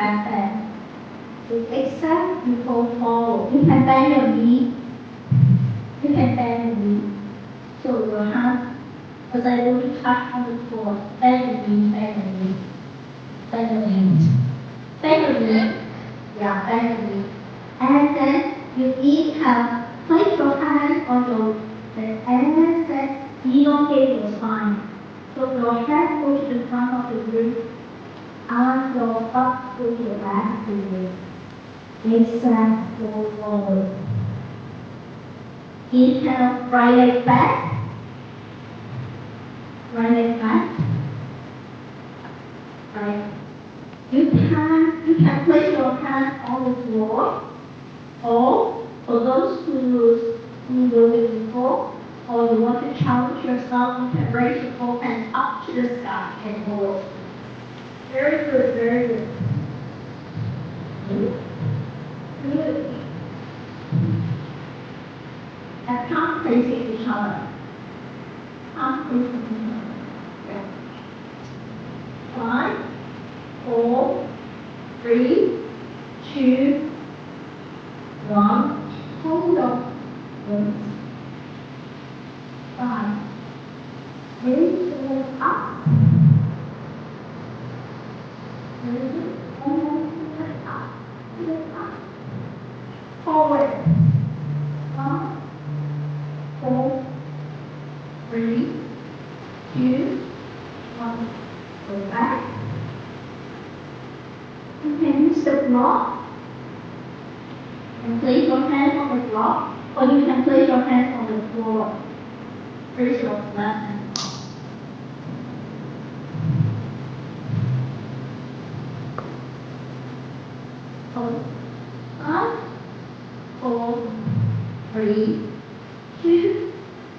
back bend. So except you go forward. You can bend your knee. You can bend your knee. So your hand, as I will touch on the floor, bend your knee, bend your knee, bend your knee, bend your knee. Yeah, bend your knee. And then you inhale, place your hand on your head, and then elongate your spine. So your head goes to the front of the room, and your butt goes to the back of the room. Exhale, forward. Inhale, right leg back. Right leg back. Right. You can place your hand on the floor, or for those who will be before, or you want to challenge yourself, you can raise your both hands up to the sky and hold. Very good, very good. Good. And come facing each other. Come facing each other. Yeah. 5, 4, 3, 2, 1. Hold on. 5. Raise the leg up. Raise it and lift up. Lift up. Forward. 5, 4, 3, 2, 1. Go back. You can use the block and place your hand on the block, or you can place your hand on the floor. Raise your left hand. Hold. 5, 4, 3, 2,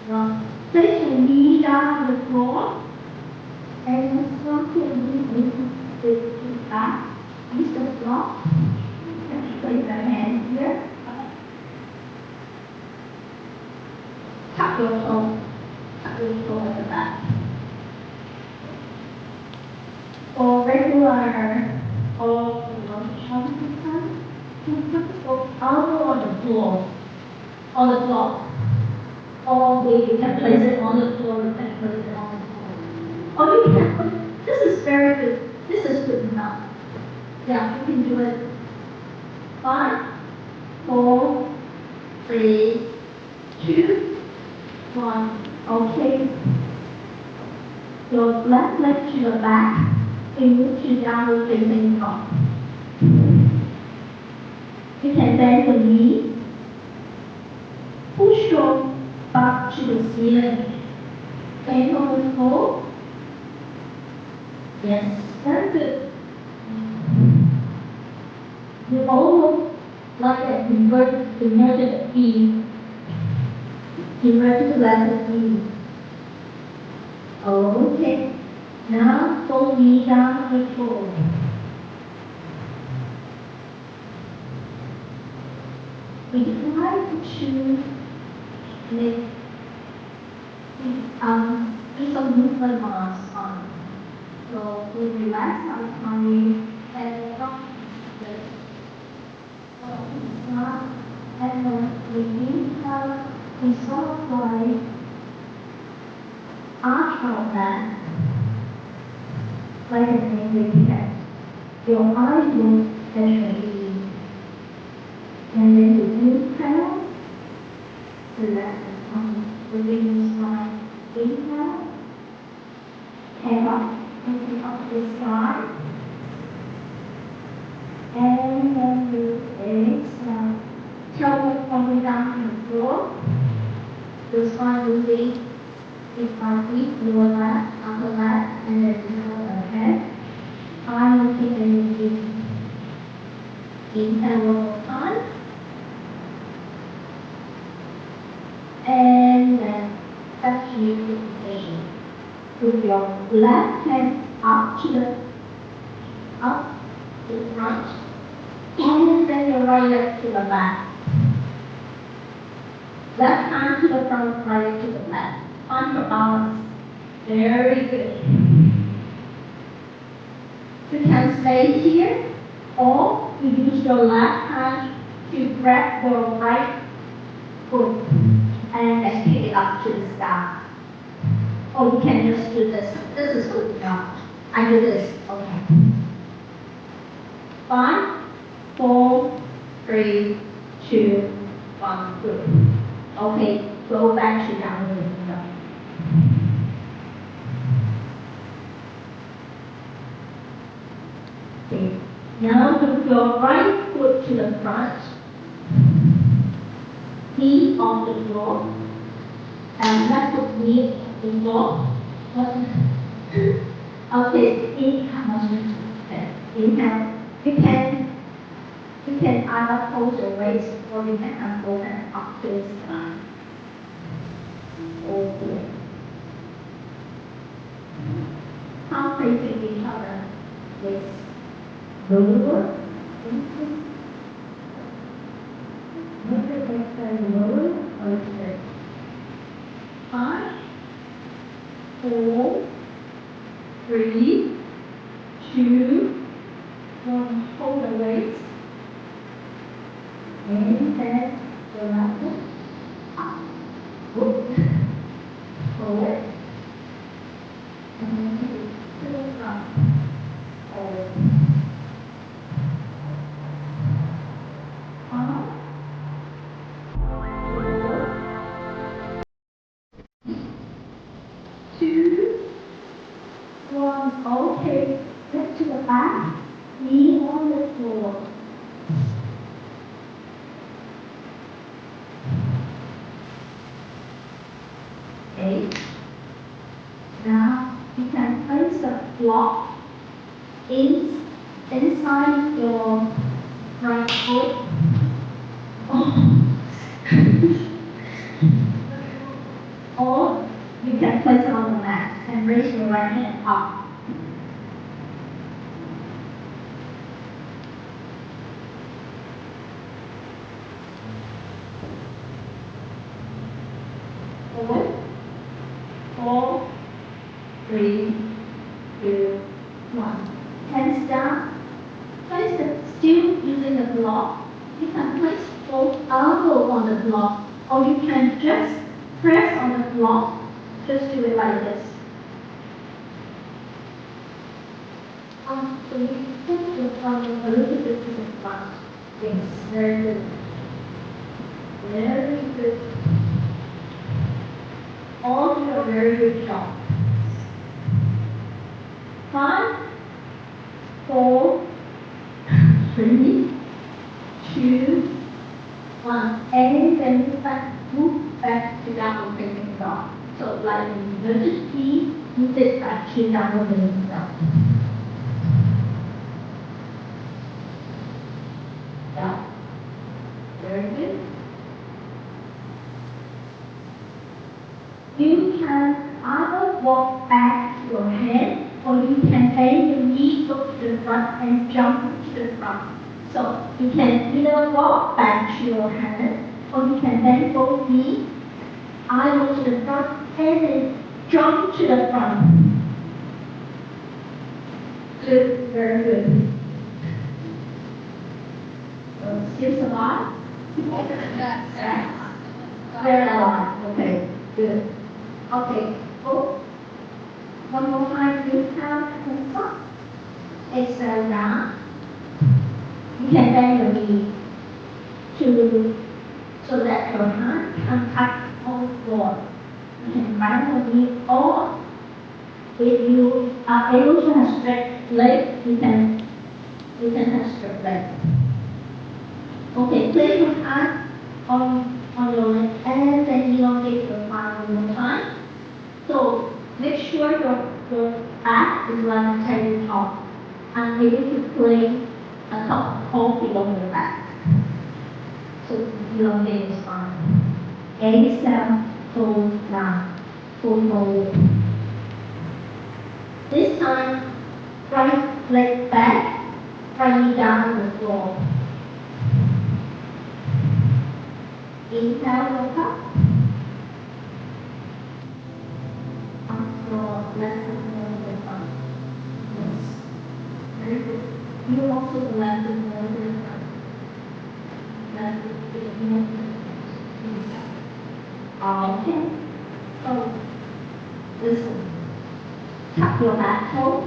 1. Place your knee down on the floor and slowly release it back. Use the block. You can place the hand here. Tap your toe. Tap your toe at the back. For regular or you put your elbow on the floor. On the floor. Or you can place it on the floor, you can place it on the floor. Or you can put, this is very good. This is good enough. Yeah, you can do it. 5, 4, 3, 2, 1. Okay. Your left leg to the back. And move to downward facing dog. You can bend the knee. Push your butt to the ceiling. Bend on the floor. Yes, very good. You almost like an inverted V. Inverted letter V. Okay. Now fold knee down on the floor. We try to make some movement mass on. So we relax our tummy and drop the start, and then we inhale, we sort of like arch our back like an angry cat. Your eyes will naturally, and then you inhale, relax the tummy, release your spine. Inhale, hand up, and up the side, and then you exhale. Tailbone coming down to the floor. The spine moving with our feet, lower lap, upper lap, and then inhale ahead. Final thing that you do. Inhale one more time. And then touch your position. Put your left hand up to the front, and then your right leg to the back. Left hand to the front, right leg to the back. Find your balance. Very good. You can stay here, Or you use your left hand to grab your right foot and then pick it up to the sky. Or you can just do this. This is good enough. I do this. Okay. 5, 4, 3, 2, 1, good. Okay, go back to downward dog. Okay. Now move your right foot to the front, knee on the floor, and left foot knee on the floor. Okay, inhale. Okay, inhale. You can either hold the waist or you can open up to the sky. Okay. Palm facing each other. Yes. Lower. Look at the side lower. Okay. 5, 4, 3, 2, 1. Hold the waist. And then the left foot up. Good. Forward. And then to the front. Forward. 5, 4, 2, 1. Okay. Step to the back. Knee on the floor. Okay. Now you can place the block inside your right foot. Or you can place it on the mat and raise your right hand up. Forward. 4, 3, 2, 1. Hands down. Place the, still using the block. You can place both elbow on the block, or you can just press on the block. Just do it like this. So you put your thumb a little bit to the front. Yes, very good. Very good. All do a very good job. 5, 4, 3, 2, 1. And then move back to downward facing dog. So like in inverted T, move it back to downward facing dog. Yeah. Very good. You can either walk back to your hand, or you can bend your knee, look to the front, and jump to the front. So you can either walk back to your hand, or you can bend both knees, elbow to the front, and then jump to the front. Good, very good. So still survive? Very alive. Okay, good. Okay, oh. One more time, you have the top. Exhale down. You can bend your knee so that your hand can touch on the floor. You can bend your knee, or if you are able to have straight leg, you can have straight leg. Okay, place your hand on your leg and then elongate your spine one more time. So make sure your back is like a tabletop and able to place a cup of coffee on your back. So elongate your spine. Exhale, fold down, fold forward. This time, right leg back, right knee down on the floor. Inhale, look up. On the floor, left foot on the front. Yes. Very good. You also left the water, left the okay. So listen. Tap your back toe.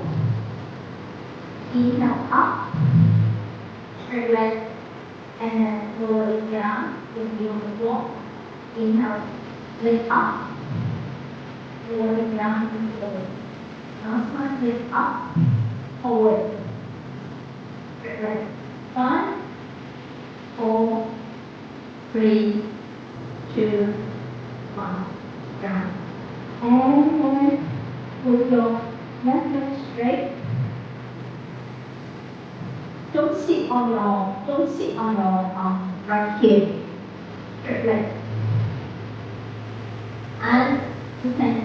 Inhale up. Straight leg. And then lower it down. With the floor. Inhale. Lift up. Lower it down into the leg. Last one. Lift up. Forward. Straight leg. 5, 4, 3, 2, 1. Down. And then with your left leg straight. Don't sit on your right hip. Straight leg. And you can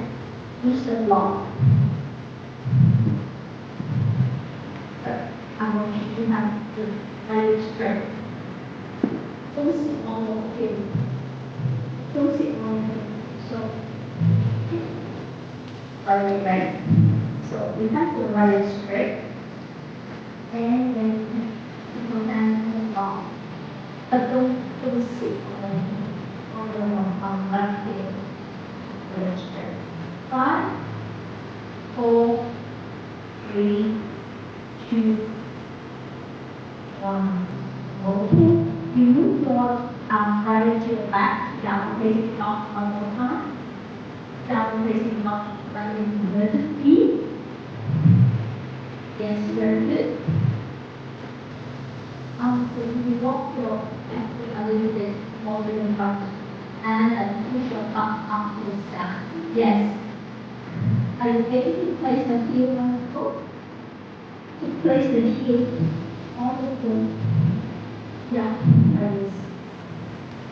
use the block. But I want you to have the leg straight. Don't sit on your hip. Don't sit on your hip. So right. So we have to lie it straight. And then you go down and long. But don't sit on the left hip. Leg straight. 5, 4, 3, 2, 1. Okay. You move your right to the back, down facing dog one more time. Down facing dog, right into the feet. Yes, very good. So you walk your back a little bit more than front and then push your thumb up to the sky. Yes. Are you able to place the heel on the foot? To place the heel on the foot. Yeah, that is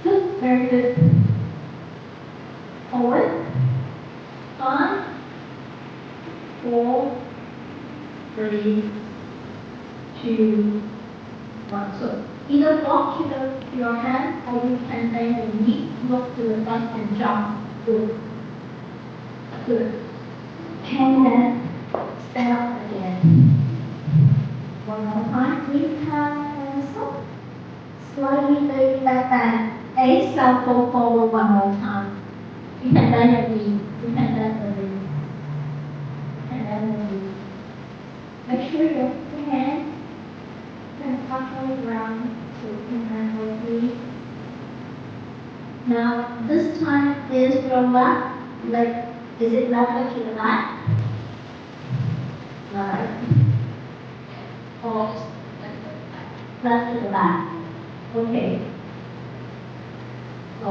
good, very good. Forward. 5, 4, 3, 2, 1. So either walk to your hand or you can bend your knee, look to the front and jump. Good. Good. And then stand up again. One more time. Inhale and stop. Slightly bend back. Exhale, go forward one more time. You can bend your knee. You can bend the knee. And then the knee. Make sure your hand can touch on the ground so you can handle it. Now, this time is your left leg. Is it left leg to the back? Right. Or left to the back. Okay. So,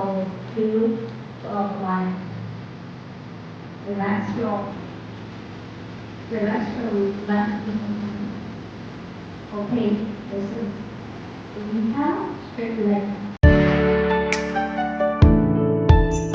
2 to upright. Relax your left knee. Okay, listen. Inhale, straight leg.